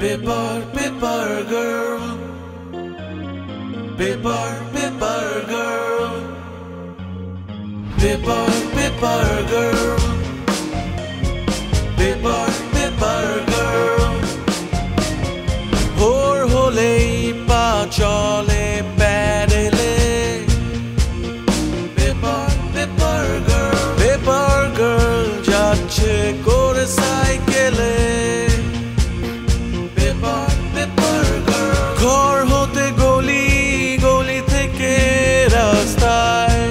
Paper, paper girl. Paper, paper girl. Paper, paper girl. Paper, paper girl. Bhor holei pa chole pedale. Paper, paper girl. Paper girl jache kore cycle. ঘর হতে গলি গলি থেকে রাস্তায়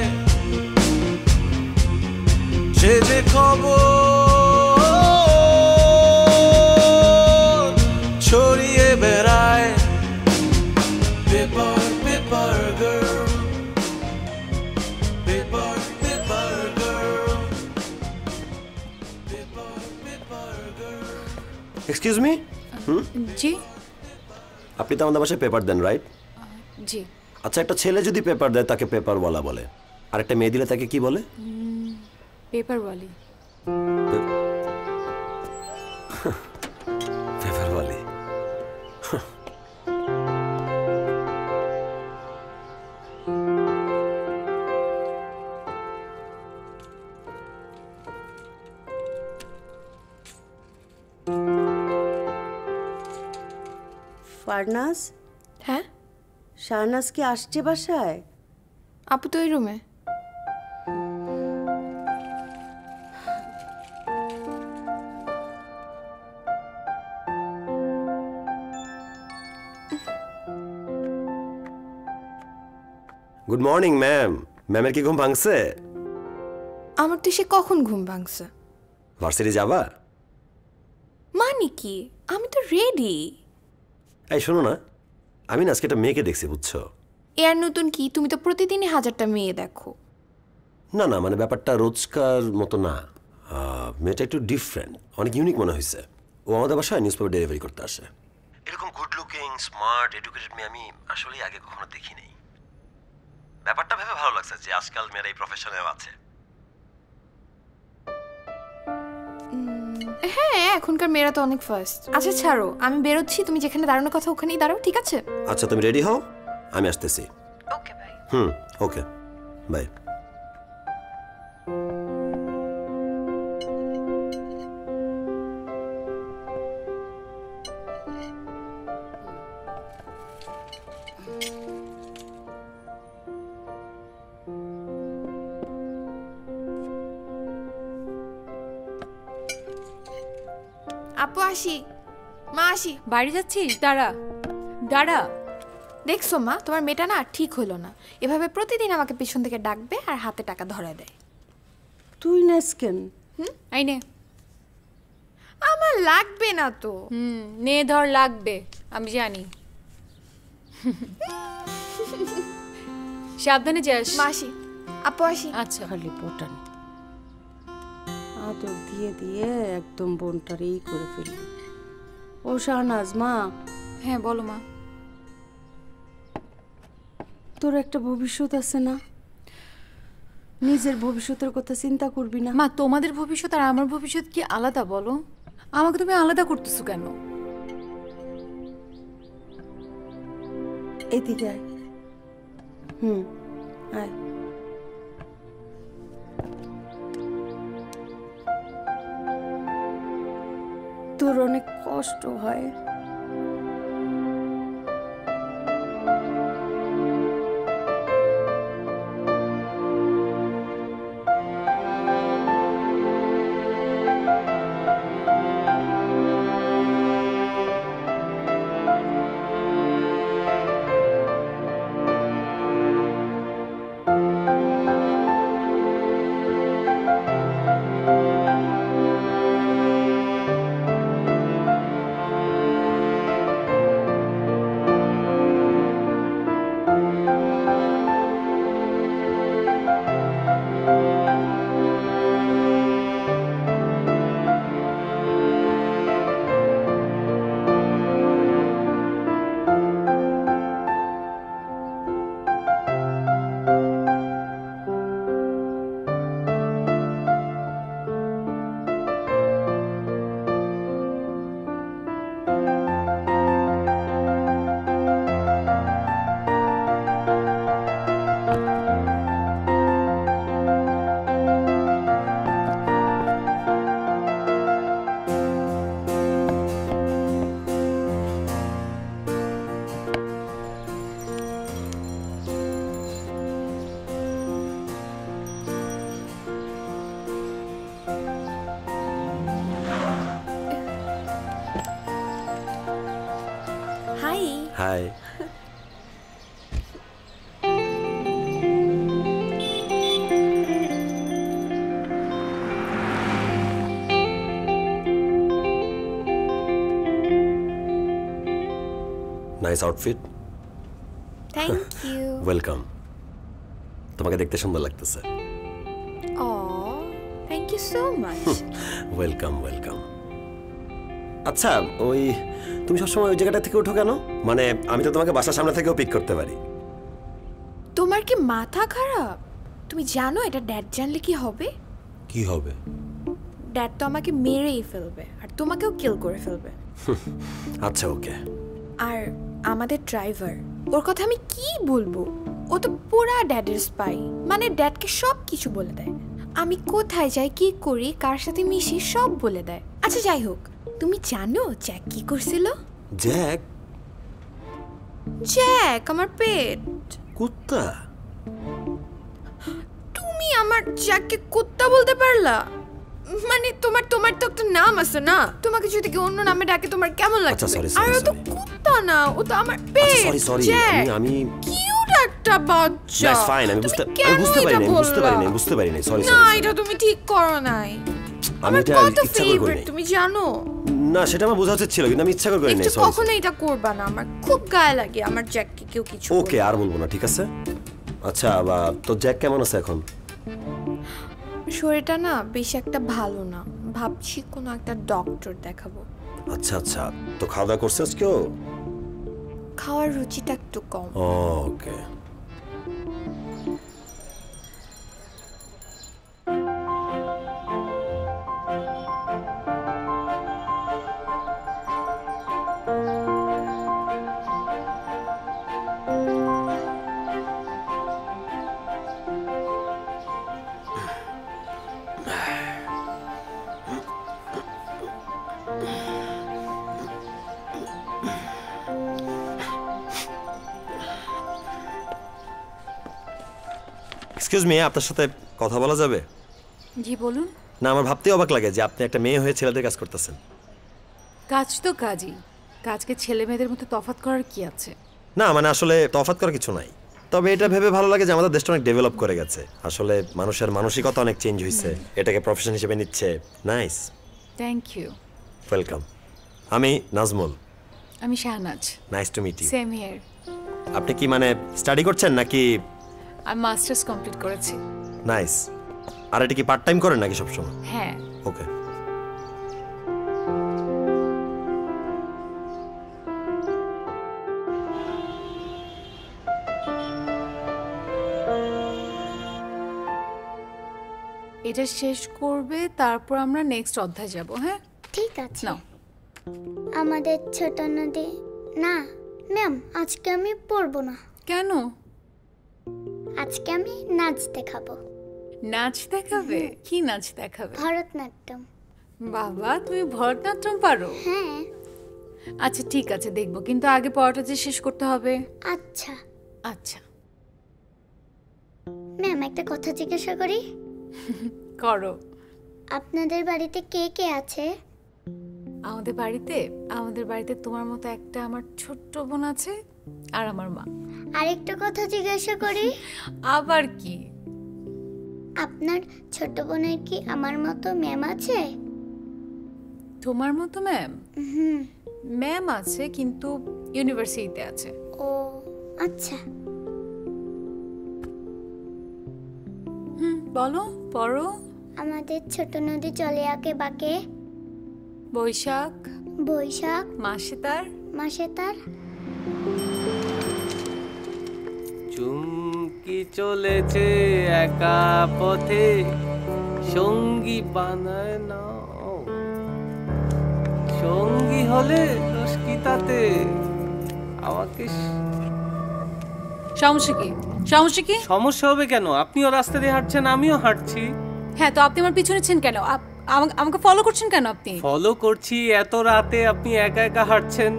সে যে খবর ছড়িয়ে বেড়ায় paper paper girl paper paper girl paper paper girl excuse me জি আপনি তো আমাদের বাসায় পেপার দেন রাইট জি আচ্ছা একটা ছেলে যদি পেপার দেয় তাকে পেপারওয়ালা বলে আর একটা মেয়ে দিলে তাকে কি বলে পেপারওয়ালি পেপারওয়ালি ফারনাস হ্যাঁ শাহনাজ কি আসছে বাসায়? আপু তো এই রুমে গুড মর্নিং ম্যাম ম্যামের কি ঘুম ভাঙছে আমার তো সে কখন ঘুম ভাঙছে ভার্সিটি যাবা মানে কি আমি তো রেডি এই শোনো না আমি না আজকে একটা মেয়েকে দেখছি বুঝছো এর নতুন কি তুমি তো প্রতিদিনই 1000টা মেয়ে দেখো না না মানে ব্যাপারটা রোজকার মতো না মেয়েটা একটু ডিফারেন্ট অনেক ইউনিক মনে হয়েছে ও আমাদের বাসায় নিউজ পেপার ডেলিভারি করতে আসে এরকম গুড লুকিং স্মার্ট এডুকেটেড মেয়ে আমি আসলে আগে কখনো দেখিনি ব্যাপারটা ভেবে ভালো লাগছে যে আজকাল মেয়েরা এই প্রফেশনেও আছে হ্যাঁ এখনকার মেয়েরা তো অনেক ফাস্ট আচ্ছা ছাড়ো আমি বেরোচ্ছি তুমি যেখানে দাঁড়ানোর কথা ওখানেই দাঁড়াও ঠিক আছে আচ্ছা তুমি রেডি হও আমি আসতেছি ওকে বাই ওকে বাই আপু আসি মা আসি বাড়ি যাচ্ছিস দাঁড়া দাঁড়া দেখছো মা তোমার মেয়েটা না ঠিক হলো না এভাবে প্রতিদিন আমাকে পিছন থেকে ডাকবে আর হাতে টাকা ধরে দেয় তুই নেস কেন? এই নে আমার লাগবে না তো নে ধর লাগবে আমি জানি সাবধানে যাস মা আসি আপু আসি আচ্ছা খালি পটান আদর দিয়ে দিয়ে একদম বোনটারই করে ফেললি। ও শাহনাজ মা হ্যাঁ বলো মা তোর একটা ভবিষ্যৎ আছে না নিজের ভবিষ্যতের কথা চিন্তা করবি না? মা তোমাদের ভবিষ্যৎ আর আমার ভবিষ্যৎ কি আলাদা বলো আমাকে তুমি আলাদা করতেছো কেন এদিকে আয় আয় তোর অনেক কষ্ট হয় hi. Nice outfit. Thank you. Welcome. তোমাকে দেখতে সুন্দর লাগতেছে। ও thank you so much. Welcome welcome. আচ্ছা ওই তুমি সবসময় ওই জায়গাটা থেকে ওঠো কেন? মানে আমি তো তোমাকে বাসার সামনে থেকেও পিক করতে পারি। তোমার কি মাথা খারাপ? তুমি জানো এটা ড্যাড জানলে কি হবে? কি হবে? ড্যাড তো আমাকে মেরেই ফেলবে আর তোমাকেও কিল করে ফেলবে। আচ্ছা ওকে। আর আমাদের ড্রাইভার, ওর কথা আমি কি বলবো? ও তো পুরা ড্যাডের স্পাই, মানে ড্যাডকে সব কিছু বলে দেয়। আমি কোথায় যাই, কি করি, কার সাথে মিশি সব বলে দেয়। আচ্ছা যাই হোক, তুমি জানো জ্যাক কি করছিল? জ্যাক? জ্যাক আমার পেট। কুত্তা? তুমি আমার জ্যাককে কুত্তা বলতে পারলা? মানে তোমার তোমার তো একটা নাম আছে না? তোমাকে যদি কেউ অন্য নামে ডাকে তোমার কেমন লাগবে? আর ও তো কুত্তা না, ও তো আমার পেট। সরি সরি, আমি কিউট একটা বাচ্চা। That's fine. আমি বুঝতে পারিনি। সরি না এটা তুমি ঠিক করো নাই। আমি এটা ইচ্ছা করে করিনি। তুমি জানো না, সেটা আমার বোঝা উচিত ছিল, কিন্তু আমি ইচ্ছা করে করিনি। সরি। কখনো এটা করবা না, আমার খুব গায়ে লাগে আমার জ্যাককে কেউ কিছু। ওকে আর বলবো না, ঠিক আছে? আচ্ছা তো জ্যাক কেমন আছে এখন? শরীরটা না বেশি একটা ভালো না, ভাবছি কোনো একটা ডক্টর দেখাবো। আচ্ছা আচ্ছা, তো খাওয়া দাওয়া করছিস কেউ? খাওয়ার রুচিটা একটু কম। ওকে। এক্সকিউজ মি, আপনার সাথে কথা বলা যাবে? জি বলুন। না, আমার ভাবতেই অবাক লাগে যে আপনি একটা মেয়ে হয়ে ছেলেদের কাজ করতেছেন। কাজ তো কাজই, কাজকে ছেলে মেয়েদের মধ্যে তফাৎ করার কি আছে? না মানে আসলে তফাৎ করার কিছু নাই, তবে এটা ভেবে ভালো লাগে যে আমাদের দেশটা অনেক ডেভেলপ করে গেছে। আসলে মানুষের মানসিকতা অনেক চেঞ্জ হয়েছে, এটাকে প্রফেশন হিসেবে নিচ্ছে। নাইস। Thank you. ওয়েলকাম। আমি নাজমুল। আমি Shahnaz. Nice to meet you. Same here. আপনি কি মানে স্টাডি করছেন নাকি? আমি মাস্টার্স কমপ্লিট করেছি। নাইস। আর এটা কি পার্ট টাইম করেন নাকি সবসময়? হ্যাঁ। ওকে। এটা শেষ করবে, তারপর আমরা নেক্সট অধ্যায় যাব। হ্যাঁ ঠিক আছে। নাও। আমাদের ছোট নদী। না ম্যাম, আজকে আমি পড়বো না। কেন? আজকে আমি নাচ দেখাবো। নাচ দেখাবে? কি নাচ দেখাবে? ভারতনাট্যম। বাবা, তুমি ভরতনাট্যম পারো? হ্যাঁ। আচ্ছা ঠিক আছে, দেখবো, কিন্তু আগে পড়াটা যে শেষ করতে হবে। আচ্ছা আচ্ছা ম্যাম, একটা কথা জিজ্ঞাসা করি? করো। আপনাদের বাড়িতে কে কে আছে? আমাদের বাড়িতে তোমার মতো একটা আমার ছোট্ট বোন আছে আর আমার মা। আরেকটা কথা জিজ্ঞাসা করি? আবার কি? আপনার ছোট বোনের কি আমার মতো ম্যাম আছে? তোমার মতো ম্যাম? হুম। ম্যাম আছে, কিন্তু ইউনিভার্সিটিতে আছে। ও আচ্ছা। বলো, পড়ো। আমাদের ছোট নদী চলে আঁকে বাঁকে। বৈশাখ বৈশাখ মাসে তার। মাসে তার। চুমকি চলেছে একা পথে, সঙ্গী বানায় না। সঙ্গী হলে দোষ কি তাতে? আমাকে সমস্যা কি? সমস্যা হবে কেন? আপনিও রাস্তা দিয়ে হাঁটছেন, আমিও হাঁটছি। হ্যাঁ, তো আপনি আমার পিছনে ছিলেন কেন? আমাকে ফলো করছেন কেন আপনি? ফলো করছি, এত রাতে আপনি একা একা হাঁটছেন।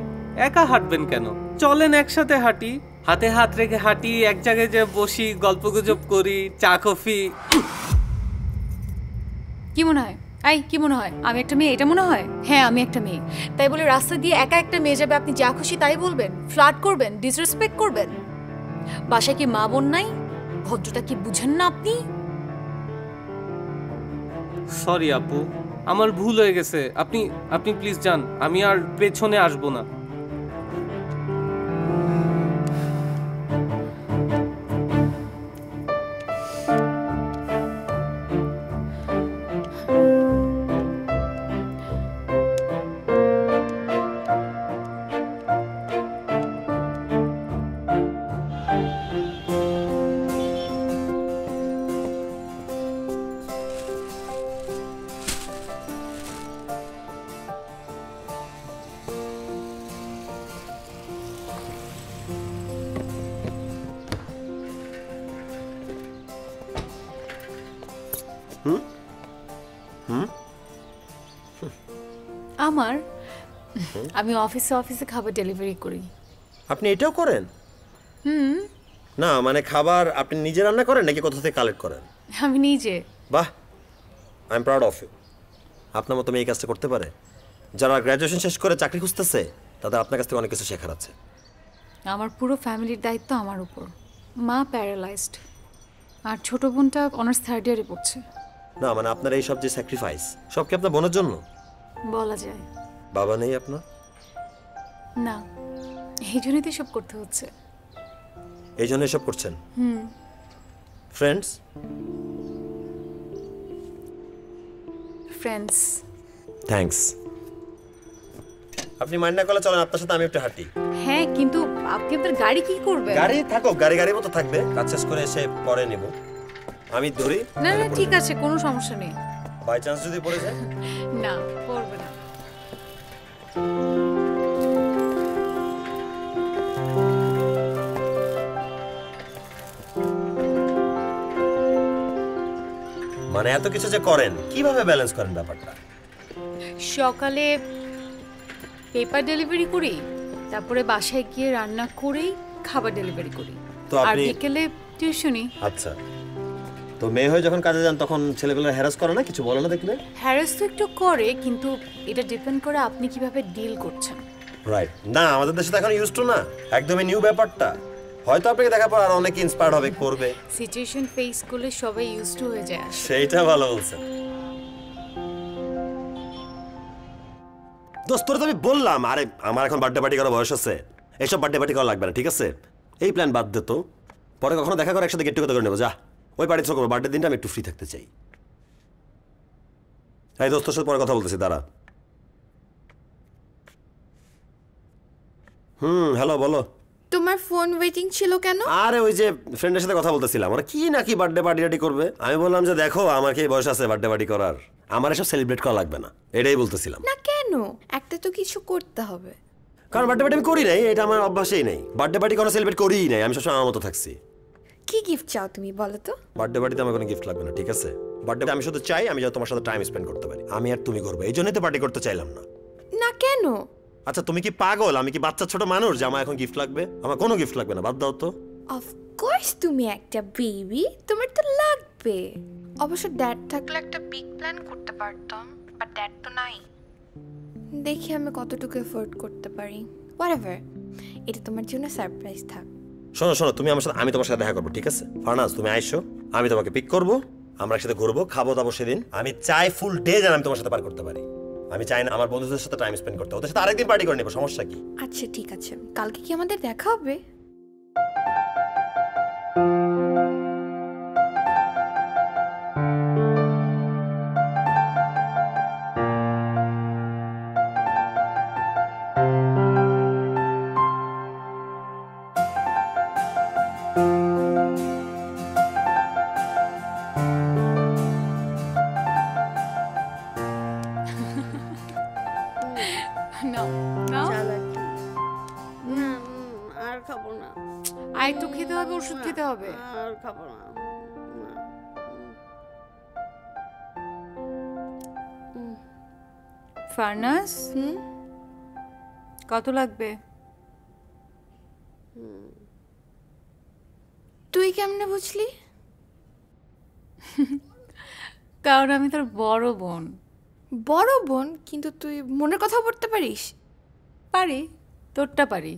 একা হাঁটবেন কেন? চলেন একসাথে হাঁটি, হাতে হাত রেখে হাঁটি, এক জায়গায় যে বসি, গল্পগুজব করি, চা কফি। কি মনে হয় এই কি মনে হয় আমি একটা মেয়ে, এটা মনে হয়? হ্যাঁ আমি একটা মেয়ে, তাই বলে রাস্তা দিয়ে একা একটা মেয়ে যাবে আপনি যা খুশি তাই বলবেন, ফ্লার্ট করবেন, ডিসরেসপেক্ট করবেন? বাসায় কি মা বোন নাই? ভদ্রতা কি বুঝেন না আপনি? সরি আপু, আমার ভুল হয়ে গেছে। আপনি আপনি প্লিজ যান, আমি আর পেছনে আসবো না। আমার আমি অফিসে অফিসে খাবার ডেলিভারি করি। আপনি এটাও করেন? না মানে খাবার আপনি নিজে রান্না করেন নাকি কোথা থেকে কালেক্ট করেন? আমি নিজে। বাহ, I am proud of you. আপনার মতো মেয়ে এই কাজটা করতে পারে? যারা গ্র্যাজুয়েশন শেষ করে চাকরি খুঁজতেছে তাদের আপনার কাছ থেকে অনেক কিছু শেখার আছে। আমার পুরো ফ্যামিলির দায়িত্ব আমার উপর। মা প্যারালাইজড, আর ছোট বোনটা অনার্স থার্ড ইয়ারে পড়ছে। না মানে আপনার এই সব যে স্যাক্রিফাইস সব কি আপনার বোনের জন্য? বলা যায়। বাবা নেই আপনার? না, এই জন্যই তো সব করতে হচ্ছে। এই জন্য এসব করছেন? ফ্রেন্ডস? ফ্রেন্ডস। থ্যাঙ্কস। আপনি মাইন্ড না করলে চলেন আপনার সাথে আমি একটু হাঁটি। হ্যাঁ কিন্তু আপনি আপনার গাড়ি কি করবেন? গাড়ি থাকুক, গাড়ি গাড়ির মতো থাকবে, কাজ শেষ করে এসে পরে নেব। আমি ধরি? না না ঠিক আছে, কোনো সমস্যা নেই। বাই চান্স যদি পড়ে যায়? না পড়বে না। মানে এত কিছু যে করেন কিভাবে ব্যালেন্স করেন ব্যাপারটা? সকালে পেপার ডেলিভারি করি, তারপরে বাসায় গিয়ে রান্না করেই খাবার ডেলিভারি করি, তো আর আপনি বিকেলে টিউশনি। আচ্ছা, তো মেয়ে হয়ে যখন কাজে যান তখন ছেলেগুলো হ্যারাস করে না, কিছু বলে না দেখলে? হ্যারাস তো একটু করে, কিন্তু এটা ডিপেন্ড করে আপনি কিভাবে ডিল করছেন। রাইট। না আমাদের দেশে তো এখন ইউজ টু না, একদমই নিউ ব্যাপারটা। হয়তো আপনাকে দেখার পর আর অনেকে ইন্সপায়ার্ড হবে, করবে। সিচুয়েশন ফেস করলে সবাই ইউজ টু হয়ে যায়। সেইটা ভালো বলছেন। দোস্ত তোর তো আমি বললাম, আরে আমার এখন বার্থডে পার্টি করার বয়স আছে, এইসব বার্থডে পার্টি করা লাগবে না, ঠিক আছে? এই প্ল্যান বাদ দে তো, পরে কখনো দেখা করে একসাথে গেট টুগেদার করে নেবো। যা ওই পার্টি থ্রো করবো, বার্থডে দিনটা আমি একটু ফ্রি থাকতে চাই। এই দোস্তর সাথে পরে কথা বলতেছি, দাঁড়া। হ্যালো বলো। তোমার ফোন ওয়েটিং ছিল কেন? আরে ওই যে ফ্রেন্ডের সাথে কথা বলতেছিলাম, ওরা কি নাকি বার্থডে পার্টি করবে। আমি বললাম যে দেখো আমার কি বয়স আছে বার্থডে পার্টি করার, আমার এসব সেলিব্রেট করা লাগবে না, এটাই বলতেছিলাম। না কেন? একটা তো কিছু করতে হবে। কারণ বার্থডে পার্টি আমি করি নাই, এটা আমার অভ্যাসেই নেই। বার্থডে পার্টি কোনো সেলিব্রেট করিই নাই, আমি সবসময় আমার মতো থাকছি। কি গিফট চাও তুমি বলো তো? বার্থডে পার্টিতে আমার কোনো গিফট লাগবে না, ঠিক আছে? বার্থডে আমি শুধু চাই আমি যেন তোমার সাথে টাইম স্পেন্ড করতে পারি, আমি আর তুমি করবো, এই জন্যই তো পার্টি করতে চাইলাম না। না কেন? আচ্ছা তুমি কি পাগল? আমি কি বাচ্চা ছোট মানুষ যে আমার এখন গিফট লাগবে? আমার কোনো গিফট লাগবে না, বাদ দাও তো। অফকোর্স তুমি একটা বেবি, তোমার তো লাগবে। অবশ্য ড্যাড থাকলে একটা বিগ প্ল্যান করতে পারতাম, বাট ড্যাড তো নাই। দেখি আমি কতটুকু এফোর্ড করতে পারি। হোয়াটএভার, এটা তোমার জন্য সারপ্রাইজ থাক। শোনো শোনো, তুমি আমার সাথে, আমি তোমার সাথে দেখা করবো, ঠিক আছে? ফারনাজ তুমি আইসো, আমি তোমাকে পিক করবো, আমরা একসাথে ঘুরবো, খাবো দাবো সেদিন। আমি চাই ফুল ডে যেন আমি তোমার সাথে পার করতে পারি। আমি চাই না আমার বন্ধুদের সাথে টাইম স্পেন্ড করতে, ওদের সাথে আরেকদিন পার্টি করে নেবো, সমস্যা কি? আচ্ছা ঠিক আছে, কালকে কি আমাদের দেখা হবে? নাও নাও, আর খাবো না, আর একটু খেতে হবে, ওষুধ খেতে হবে। আর খাবো না। ফারনাস কত লাগবে? তুই কেমনে বুঝলি? কারণ আমি তোর বড় বোন, বড় বোন, কিন্তু তুই মনের কথা পড়তে পারিস? পারি, তোরটা পারি।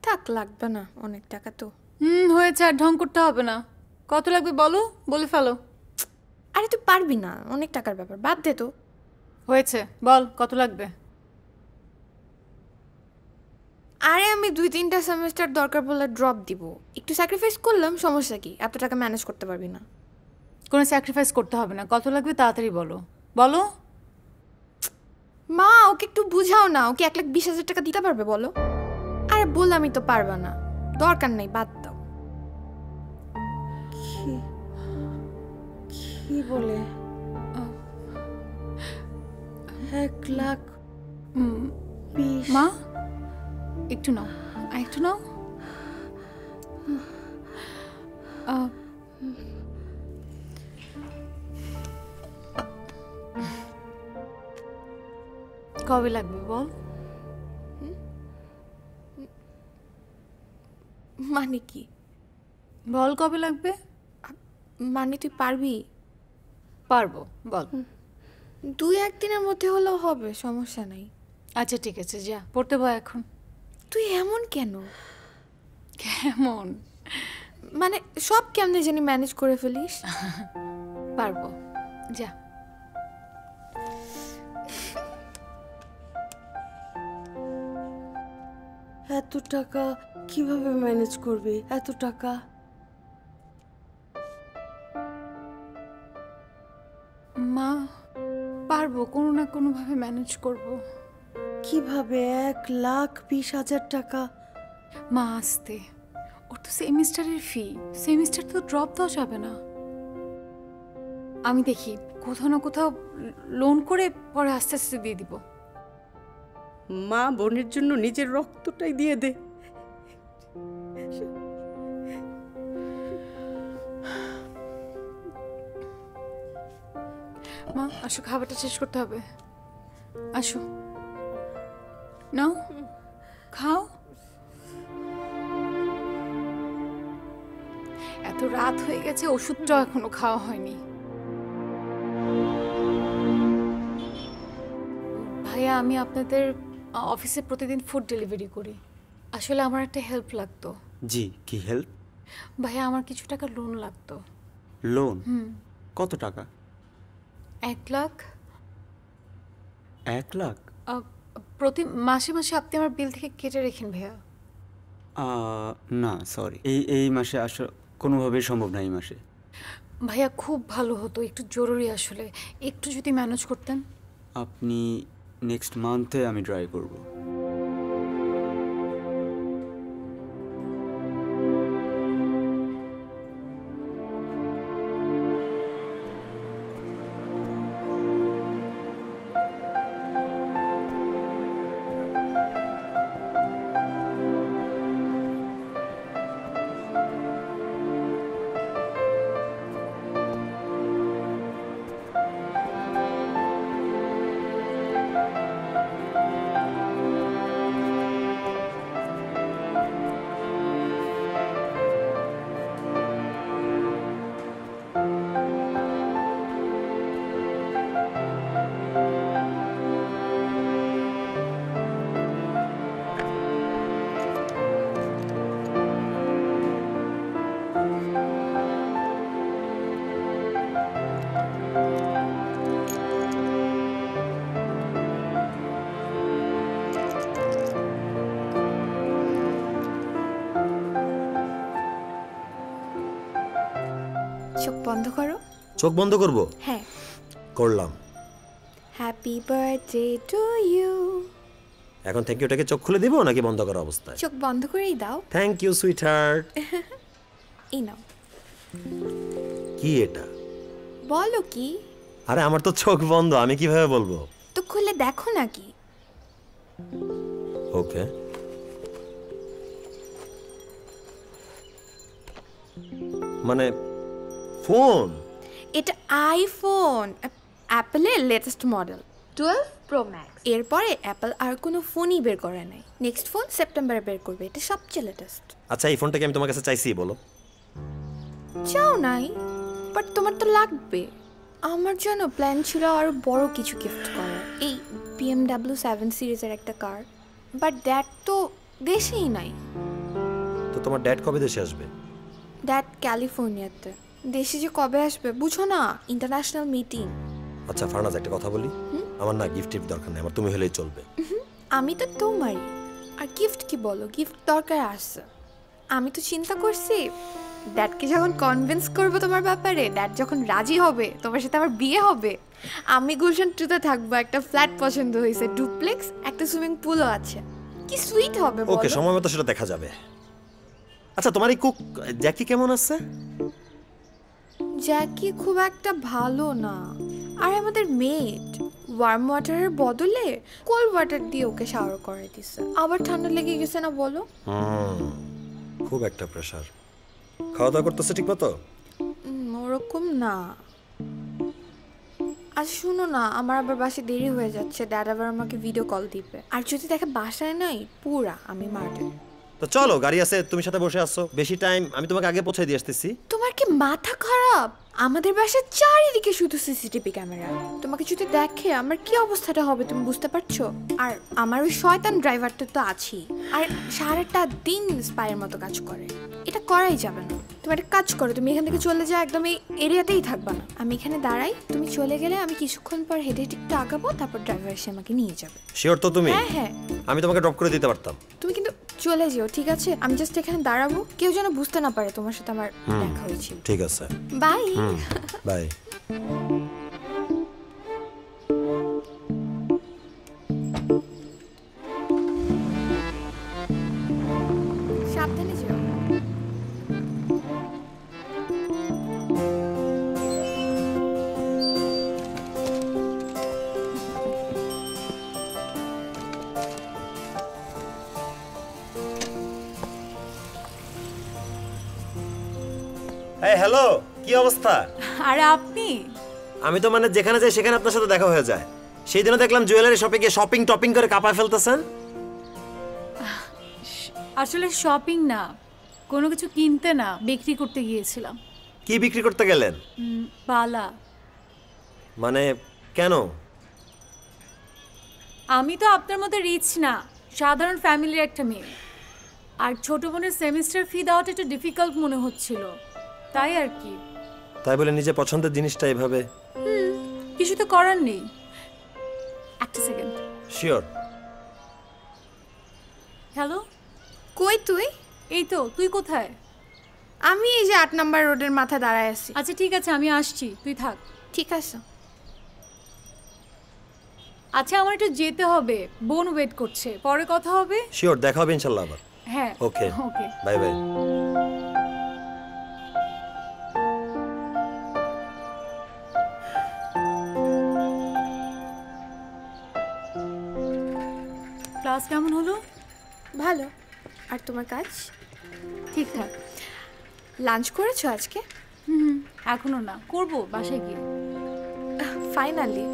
থাক, লাগবে না, অনেক টাকা তো। হয়েছে, আর ঢং করতে হবে না। কত লাগবে বলো, বলে ফেলো। আরে তুই পারবি না, অনেক টাকার ব্যাপার, বাদ দে তো। হয়েছে, বল কত লাগবে। আরে আমি 2-3টা সেমিস্টার দরকার বলে ড্রপ দিব, একটু স্যাক্রিফাইস করলাম, সমস্যা কি? এত টাকা ম্যানেজ করতে পারবি না? কোনো স্যাক্রিফাইস করতে হবে না, কত লাগবে তাড়াতাড়ি বলো। বলো। মা, ওকে একটু বুঝাও না, ওকে 1,20,000 টাকা দিতে পারবে বলো? আরে বললামই তো পারবা না, দরকার নেই, বাদ দাও। কি বলে 1,20,000? মা একটু নাও, একটু নাও। কবে লাগবে বল। মানে কি? বল কবে লাগবে। মানে তুই পারবি? পারবো, বল। 2-1 দিনের মধ্যে হলেও হবে, সমস্যা নাই। আচ্ছা ঠিক আছে, যা পড়তে বয় এখন। তুই এমন কেন? কেমন মানে সব কেমনে জানি ম্যানেজ করে ফেলিস। পারবো, যা। এত টাকা কিভাবে ম্যানেজ করবি? এত টাকা মা পারবো, কোনো না কোনো ভাবে ম্যানেজ করব। কিভাবে? 1,20,000 টাকা? মা আসতে, ওর তো সেমিস্টারের ফি, সেমিস্টার তো ড্রপ দেওয়া যাবে না। আমি দেখি কোথাও না কোথাও লোন করে পরে আস্তে আস্তে দিয়ে দিব। মা বোনের জন্য নিজের রক্তটাই দিয়ে দে। মা আসো, খাবারটা শেষ করতে হবে, আসো নাও খাও। এত রাত হয়ে গেছে, ওষুধটাও এখনো খাওয়া হয়নি। ভাইয়া, আমি আপনাদের অফিসে প্রতিদিন ফুড ডেলিভারি করি। আসলে আমার একটা হেল্প লাগতো। জি, কি হেল্প? ভাইয়া, আমার কিছু টাকা লোন লাগতো। লোন? কত টাকা? 1 লাখ। 1 লাখ? প্রতি মাসে মাসে আপনি আমার বিল থেকে কেটে রেখেন ভাইয়া। না সরি, এই মাসে আসলে কোনোভাবেই সম্ভব না এই মাসে। ভাইয়া খুব ভালো হতো, একটু জরুরি আসলে, একটু যদি ম্যানেজ করতেন। আপনি নেক্সট মান্থে আমি ট্রাই করব। চোখ বন্ধ করো। চোখ বন্ধ করব? হ্যাঁ, করলাম। Happy birthday to you. এখন থ্যাংক ইউটাকে চোখ খুলে দিব নাকি বন্ধ করা অবস্থায়? চোখ বন্ধ করেই দাও। Thank you sweetheart. এই নাও। কি এটা? বলো কি? আরে আমার তো চোখ বন্ধ, আমি কিভাবে বলবো? তো খুলে দেখো নাকি। ওকে। মানে ফোন? এটা আইফোন, অ্যাপলের লেটেস্ট মডেল 12 প্রো ম্যাক্স। এরপরে অ্যাপল আর কোনো ফোনই বের করে নাই, নেক্সট ফোন সেপ্টেম্বরে বের করবে, এটা সবচেয়ে লেটেস্ট। আচ্ছা, এই ফোনটাকে আমি তোমার কাছে চাইছি, বলো। চাও নাই, বাট তোমার তো লাগবে। আমার জন্য প্ল্যান ছিল আরো বড় কিছু গিফট করার, এই BMW 7 সিরিজের একটা কার, বাট দ্যাট তো দেশেই নাই। তো তোমার ড্যাড কবে দেশে আসবে? দ্যাট ক্যালিফোর্নিয়াতে। দেশে যে কবে আসবে বুঝো না, ইন্টারন্যাশনাল মিটিং। আচ্ছা ফারনাজ, একটা কথা বলি, আমার না গিফট টিফট দরকার নেই, আমার তুমি হলেই চলবে। আমি তো তোমারই, আর গিফট কি বলো, গিফট দরকার আছে। আমি তো চিন্তা করছি ড্যাডকে যখন কনভিন্স করবো তোমার ব্যাপারে, ড্যাড যখন রাজি হবে তোমার সাথে আমার বিয়ে হবে, আমি গুলশান 2-তে থাকবো, একটা ফ্ল্যাট পছন্দ হয়েছে, ডুপ্লেক্স, একটা সুইমিং পুলও আছে। কি সুইট হবে বলো। ওকে, সময় মতো সেটা দেখা যাবে। আচ্ছা তোমার এই কুক জ্যাকি কেমন আছে? জ্যাকি খুব একটা ভালো না, আর আমাদের মেড ওয়ার্ম ওয়াটারের বদলে কোল্ড ওয়াটার দিয়ে ওকে শাওয়ার করে দিছে, আবার ঠান্ডা লেগে গেছে না বলো। খুব একটা প্রেসার। খাওয়া দাওয়া করতেছে ঠিক মতো? ওরকম না। আজ শুনো না, আমার আবার বাসায় দেরি হয়ে যাচ্ছে, ড্যাড আবার আমাকে ভিডিও কল দিবে, আর যদি দেখে বাসায় নাই পুরা আমি মারতে। তো চলো, গাড়ি আছে, তুমি সাথে বসে আসছো, বেশি টাইম আমি তোমাকে আগে পৌঁছে দিয়ে আসতেছি। তোমার কি মাথা খারাপ? আমাদের বাসার চারিদিকে শুধু সিসিটিভি ক্যামেরা, তোমাকে যদি দেখে আমার কি অবস্থাটা হবে তুমি বুঝতে পারছো? আর আমার ওই শয়তান ড্রাইভারটা তো আছেই, আর সারাটা দিন স্পাইয়ের মতো কাজ করে, এটা করাই যাবে না। তুমি একটা কাজ করো, তুমি এখান থেকে চলে যাও, একদম এই এরিয়াতেই থাকবা না, আমি এখানে দাঁড়াই, তুমি চলে গেলে আমি কিছুক্ষণ পর হেঁটে হেঁটে একটু আগাবো, তারপর ড্রাইভার এসে আমাকে নিয়ে যাবে। শিওর তো তুমি? হ্যাঁ হ্যাঁ, আমি তোমাকে ড্রপ করে দিতে পারতাম। তুমি কিন্তু চলে যেও, ঠিক আছে? আমি জাস্ট এখানে দাঁড়াবো, কেউ যেন বুঝতে না পারে তোমার সাথে আমার দেখা হয়েছিল। ঠিক আছে, বাই বাই। সাবধানে যেও। এই হ্যালো, কি অবস্থা? আরে আপনি? আমি তো মানে যেখানে যাই সেখানে আপনার সাথে দেখা হয়ে যায়। সেই দিনও দেখলাম জুয়েলারি শপে গিয়ে শপিং টপিং করে কাঁপায় ফেলতেছেন। আসলে শপিং না, কোনো কিছু কিনতে না, বিক্রি করতে গিয়েছিলাম। কি বিক্রি করতে গেলেন? বালা। মানে কেন? আমি তো আপনার মতো রিচ না, সাধারণ ফ্যামিলির একটা মেয়ে, আর ছোট বোনের সেমিস্টার ফি দেওয়াটা একটু ডিফিকাল্ট মনে হচ্ছিল, তাই আর কি। তাই বলে নিজে পছন্দের জিনিসটা এইভাবে? কিছু তো করার নেই। একটা সেকেন্ড। শিওর। হ্যালো, কই তুই? এই তো, তুই কোথায়? আমি এই যে 8 নম্বর রোডের মাথায় দাঁড়ায় আছি। আচ্ছা ঠিক আছে, আমি আসছি, তুই থাক। ঠিক আছে। আচ্ছা আমার একটু যেতে হবে, বোন ওয়েট করছে, পরে কথা হবে। শিওর, দেখা হবে ইনশাআল্লাহ আবার। হ্যাঁ ওকে ওকে, বাই বাই। ক্লাস কেমন হলো? ভালো। আর তোমার কাজ? ঠিকঠাক। লাঞ্চ করেছো আজকে? এখনো না, করবো বাসায় গিয়ে। ফাইনালি।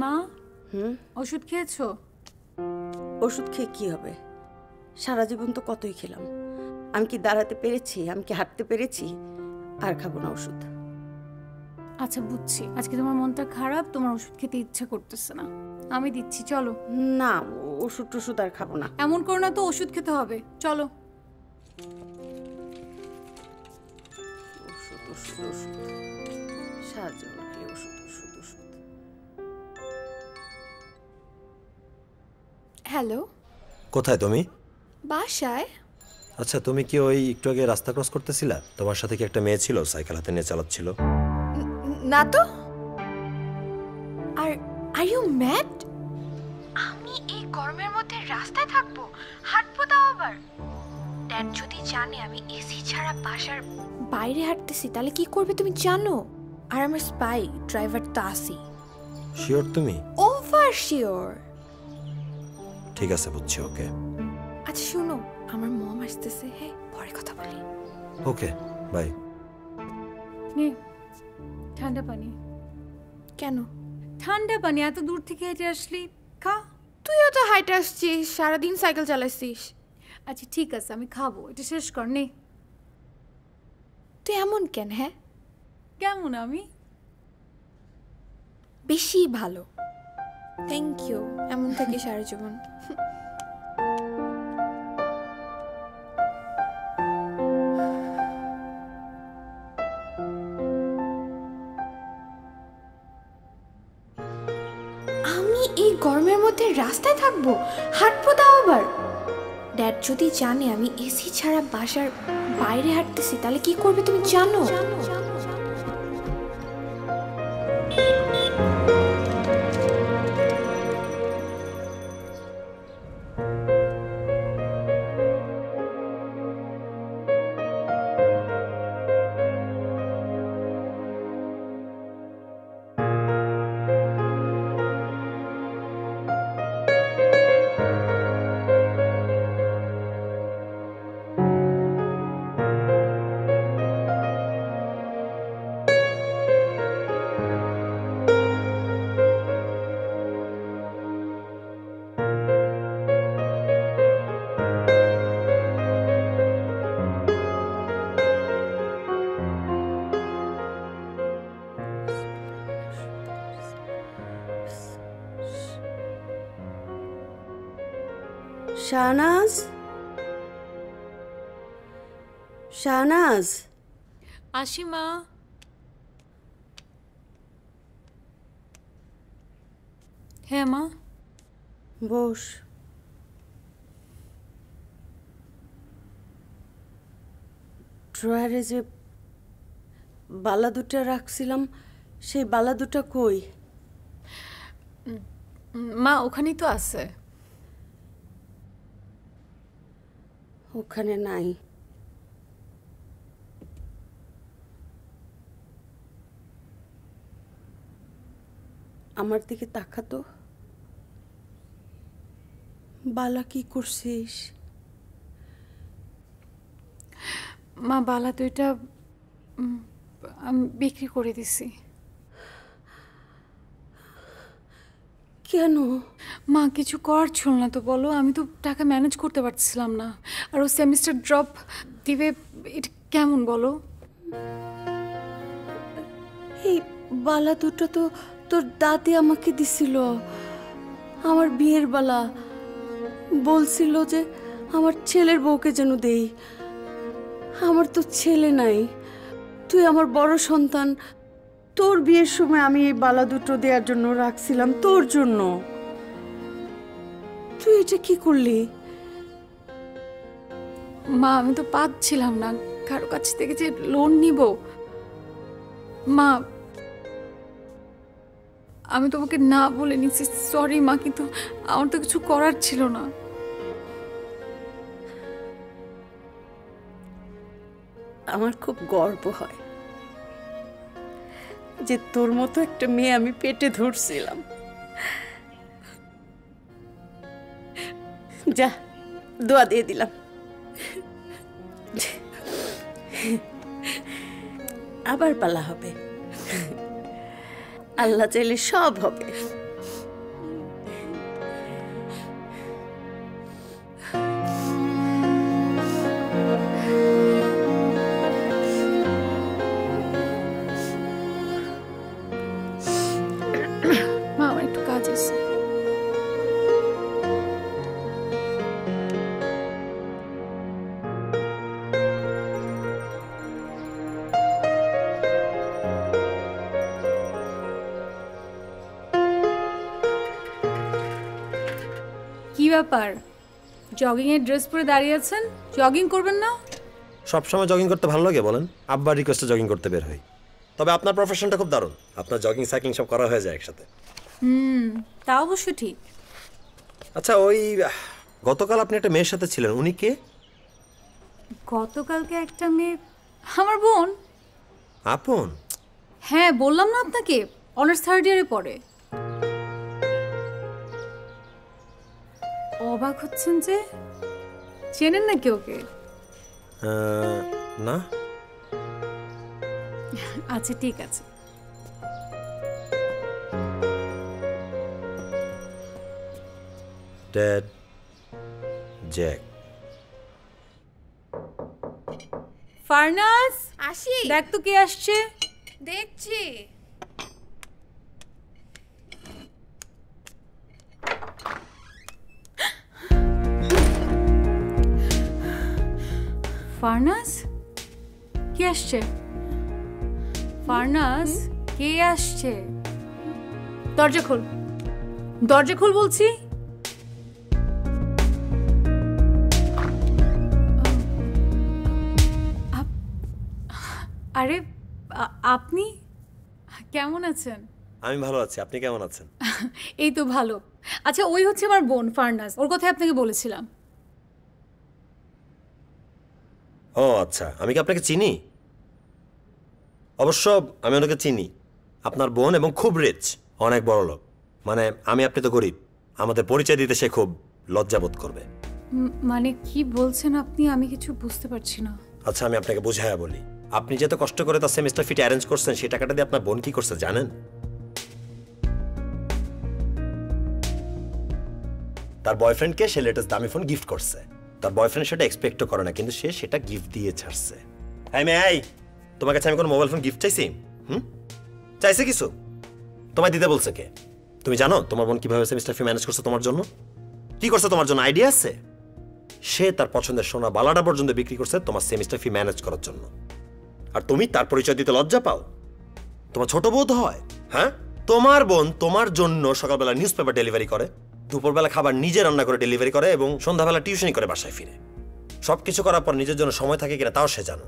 মা, ওষুধ খেয়েছো? ওষুধ খেয়ে কি হবে? সারা জীবন তো কতই খেলাম। আমি কি দাঁড়াতে পেরেছি? আমি কি হাঁটতে পেরেছি? আর খাবো না ওষুধ। আচ্ছা বুঝছি, আজকে তোমার মনটা খারাপ, তোমার ওষুধ খেতে ইচ্ছা করতেছে না, আমি দিচ্ছি, চলো। না, ওষুধ টষুধ আর খাবো না। এমন করো না তো, ওষুধ খেতে হবে, চলো। ওষুধ ওষুধ ওষুধ, সারা জীবন খেলে ওষুধ ওষুধ ওষুধ। হ্যালো, কোথায় তুমি? বাসায়। আচ্ছা, তুমি কি ওই একটু আগে রাস্তা ক্রস করতেছিলা? তোমার সাথে কি একটা মেয়ে ছিল সাইকেল হাতে নিয়ে চালাচ্ছিল? না তো। আর আর ইউ ম্যাড? আমি এই গরমের মধ্যে রাস্তায় থাকবো, হাঁটবো তাও আবার? ড্যাড যদি জানে আমি এসি ছাড়া বাসার বাইরে হাঁটতেছি তাহলে কি করবে তুমি জানো? আর আমার স্পাই ড্রাইভার তো আসি। শিওর তুমি? Over sure. ঠিক আছে, বুঝছি। ওকে আচ্ছা শোনো, আমার মম আসতেছে, হ্যাঁ পরে কথা বলি। ওকে, বাই। নে ঠান্ডা পানি। কেন? ঠান্ডা পানি, এত দূর থেকে হেঁটে আসলি, খা। তুইও তো হাইটে আসছিস, সারাদিন সাইকেল চালাচ্ছিস। আচ্ছা ঠিক আছে, আমি খাবো, এটা শেষ কর। নে। তুই এমন কেন? হ্যাঁ কেমন আমি? বেশি ভালো। Thank you. এমন থাকি সারা জীবন। আমি এই গরমের মধ্যে রাস্তায় থাকবো, হাঁটবো তাও আবার? ড্যাড যদি জানে আমি এসি ছাড়া বাসার বাইরে হাঁটতেছি তাহলে কি করবে তুমি জানো? শাহনাজ, শাহনাজ। আসি মা। হ্যাঁ মা। বস। ড্রয়ারে যে বালা দুটা রাখছিলাম, সেই বালা দুটা কই? মা ওখানেই তো আছে। ওখানে নাই। আমার দিকে তাকাতো। বালা কি করছিস? মা বালা তো এটা আমি বিক্রি করে দিছি। কেন? মা কিছু করার ছিল না তো বলো, আমি তো টাকা ম্যানেজ করতে পারছিলাম না। আর ও সেমিস্টার ড্রপ দিবে, এটা কেমন বলো? এই বালা দুটো তো তোর দাদি আমাকে দিছিল, আমার বিয়ের বালা। বলছিল যে আমার ছেলের বউকে যেন দেই। আমার তো ছেলে নাই, তুই আমার বড় সন্তান। তোর বিয়ের সময় আমি এই বালা দুটো দেওয়ার জন্য রাখছিলাম, তোর জন্য। তুই এটা কি করলি? মা আমি তো পাচ্ছিলাম না কারো কাছ থেকে যে লোন নিব। মা আমি তোমাকে না বলে নিচ্ছি, সরি মা, কিন্তু আমার তো কিছু করার ছিল না। আমার খুব গর্ব হয় যে তোর মতো একটা মেয়ে আমি পেটে ধরছিলাম। যা, দোয়া দিয়ে দিলাম। আবার পালা হবে, আল্লাহ চাইলে সব হবে। মা আমার একটু কাজ আছে। কি ব্যাপার, জগিং এর ড্রেস পরে দাঁড়িয়ে আছেন, জগিং করবেন না? সবসময় জগিং করতে ভালো লাগে বলেন? আব্বার রিকোয়েস্টে জগিং করতে বের হই। তবে আপনার প্রফেশনটা খুব দারুণ, আপনার জগিং সাইক্লিং সব করা হয়ে যায় একসাথে। তা অবশ্য ঠিক। আচ্ছা, ওই গতকাল আপনি একটা মেয়ের সাথে ছিলেন, উনি কে? গতকালকে একটা মেয়ে, আমার বোন। আপন? হ্যাঁ, বললাম না আপনাকে, অনার্স 3rd ইয়ারে পড়ে। অবাক হচ্ছেন যে, চেনেন নাকি ওকে? না। আচ্ছা ঠিক আছে। Dad, Jack. ফারনাস, আসি। দেখ তো কে আসছে। দেখছি। ফারনাস, কে আসছে? ফারনাস, কে আসছে? দরজা খোল, দরজা খোল বলছি। আরে আপনি কেমন আছেন? আমি ভালো আছি, আপনি কেমন আছেন? এই তো ভালো। আচ্ছা, ওই হচ্ছে আমার বোন ফারনাস, ওর কথা আপনাকে বলেছিলাম। ও আচ্ছা, আমি কি আপনাকে চিনি? অবশ্য আমি ওনাকে চিনি, আপনার বোন, এবং খুব রিচ, অনেক বড় লোক। মানে আপনি তো গরিব, আমাদের পরিচয় দিতে সে খুব লজ্জাবোধ করবে। মানে কি বলছেন আপনি? আমি কিছু বুঝতে পারছি না। আচ্ছা, আমি আপনাকে বুঝাইয়া বলি। আপনি যত কষ্ট করে তার সেমিস্টার ফিট অ্যারেঞ্জ করছেন, সেই টাকাটা দিয়ে আপনার বোন কি করছে জানেন? তার বয়ফ্রেন্ডকে সে লেটেস্ট দামি ফোন গিফট করছে। তার বয়ফ্রেন্ড সেটা এক্সপেক্টও করে না, কিন্তু সে সেটা গিফট দিয়ে ছাড়ছে। তোমার কাছে আমি কোনো মোবাইল ফোন গিফট চাইছি? চাইছে কিছু? তোমায় দিতে বলছে কে? তুমি জানো তোমার বোন কিভাবে সেমিস্টার ফি ম্যানেজ করছে তোমার জন্য? কি করছে তোমার জন্য আইডিয়া আছে? সে তার পছন্দের সোনা বালাটা পর্যন্ত বিক্রি করছে তোমার সেমিস্টার ফি ম্যানেজ করার জন্য। আর তুমি তার পরিচয় দিতে লজ্জা পাও? তোমার ছোট বোধ হয়? হ্যাঁ, তোমার বোন তোমার জন্য সকালবেলা নিউজ পেপার ডেলিভারি করে, দুপুরবেলা খাবার নিজে রান্না করে ডেলিভারি করে, এবং সন্ধ্যাবেলা টিউশনি করে বাসায় ফিরে। সবকিছু করার পর নিজের জন্য সময় থাকে কিনা তাও সে জানো।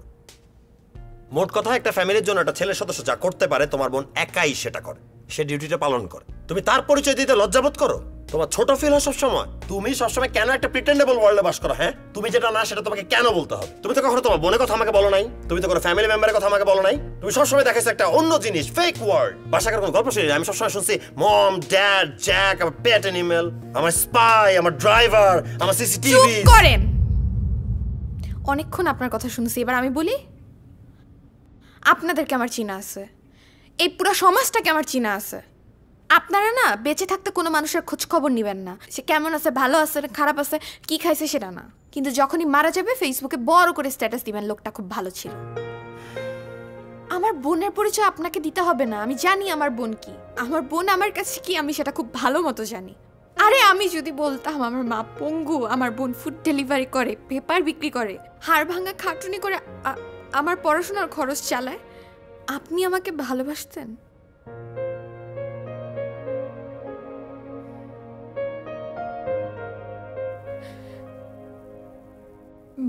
মোট কথা, একটা ফ্যামিলির জন্য একটা ছেলের সদস্য যা করতে পারে তোমার বোন একাই সেটা করে, সে ডিউটিটা পালন করে। তুমি তার পরিচয় দিতে লজ্জাবোধ করো? তোমার ছোট ফিল হয় সবসময়? তুমি সবসময় কেন একটা প্রিটেন্ডেবল ওয়ার্ল্ডে বাস করো? হ্যাঁ, তুমি যেটা না সেটা তোমাকে কেন বলতে হবে? তুমি তো কখনো তোমার বোনের কথা আমাকে বলো নাই, তুমি তো কোনো ফ্যামিলি মেম্বারের কথা আমাকে বলো নাই। তুমি সবসময় দেখাইছো একটা অন্য জিনিস, ফেক ওয়ার্ল্ড। বাসাকার কোনো গল্প শুনি? আমি সবসময় শুনছি মম, ড্যাড, জ্যাক, আমার পেট অ্যানিমেল, আমার স্পাই, আমার ড্রাইভার, আমার সিসিটিভি। চুপ করেন। অনেকক্ষণ আপনার কথা শুনছি, এবার আমি বলি। আপনাদেরকে আমার চিনা আছে, এই পুরো সমাজটাকে আমার চিনা আছে। আপনারা না বেঁচে থাকতে কোনো মানুষের খোঁজ খবর নেবেন না, সে কেমন আছে, ভালো আছে, খারাপ আছে, কি খাইছে সেটা না, কিন্তু যখনই মারা যাবে ফেসবুকে বড় করে স্ট্যাটাস দিবেন লোকটা খুব ভালো ছিল। আমার বোনের পরিচয় আপনাকে দিতে হবে না, আমি জানি আমার বোন কি, আমার বোন আমার কাছে কি, আমি সেটা খুব ভালো মতো জানি। আরে আমি যদি বলতাম আমার মা পঙ্গু, আমার বোন ফুড ডেলিভারি করে, পেপার বিক্রি করে, হাড় ভাঙা খাটুনি করে আমার পড়াশোনার খরচ চালায়, আপনি আমাকে ভালোবাসতেন?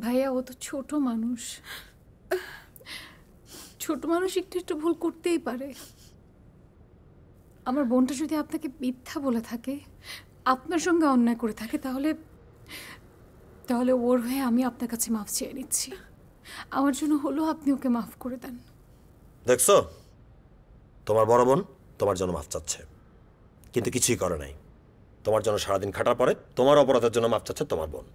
ভাইয়া, ও তো ছোট মানুষ, ছোট মানুষ একটু একটু ভুল করতেই পারে। আমার বোনটা যদি আপনাকে মিথ্যা বলে থাকে, আপনার সঙ্গে অন্যায় করে থাকে, তাহলে তাহলে ওর হয়ে আমি আপনার কাছে মাফ চেয়ে নিচ্ছি। আমার জন্য হলো আপনি ওকে মাফ করে দেন। দেখছো, তোমার বড় বোন তোমার জন্য মাফ চাচ্ছে, কিন্তু কিছুই করে নাই। তোমার জন্য সারাদিন খাটার পরে তোমার অপরাধের জন্য মাফ চাচ্ছে তোমার বোন।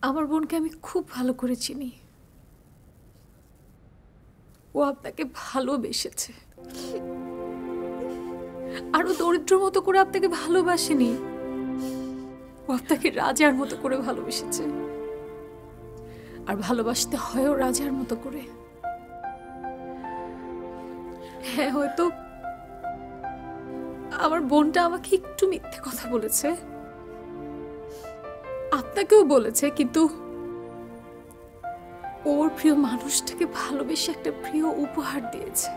আমার বোনকে আমি খুব ভালো করে চিনি, ও আপনাকে ভালোবেসেছে, আরো দরিদ্র মতো করে আপনাকে ভালোবাসেনি, ও আপনাকে রাজার মতো করে ভালোবেসেছে। আর ভালোবাসতে হয়ও রাজার মতো করে। হ্যাঁ, হয়তো আমার বোনটা আমাকে একটু মিথ্যে কথা বলেছে, আপনাকেও বলেছে, কিন্তু ওর প্রিয় মানুষটাকে ভালোবেসে একটা প্রিয় উপহার দিয়েছে।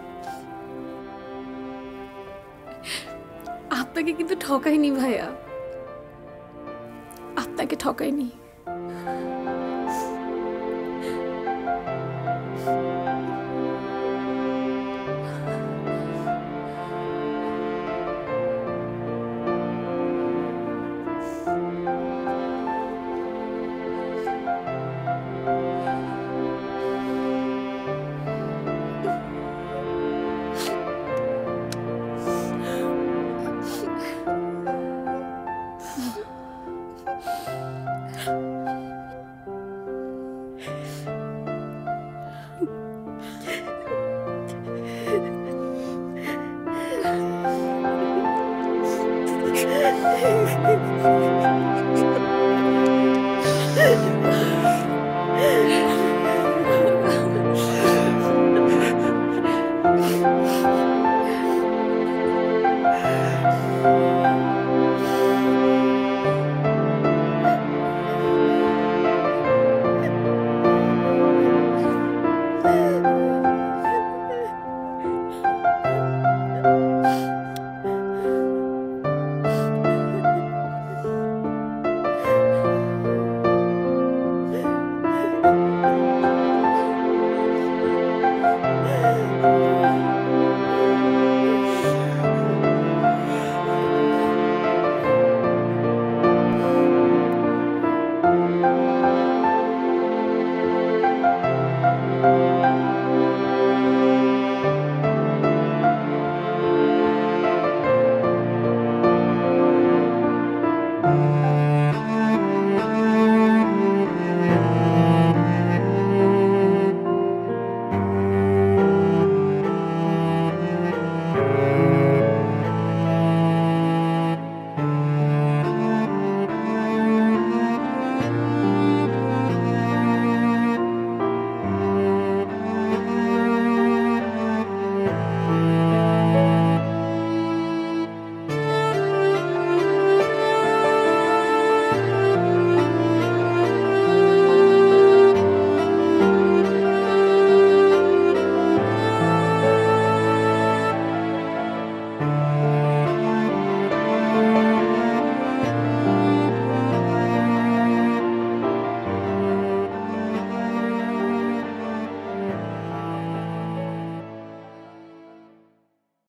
আপনাকে কিন্তু ঠকাইনি ভাইয়া, আপনাকে ঠকাইনি।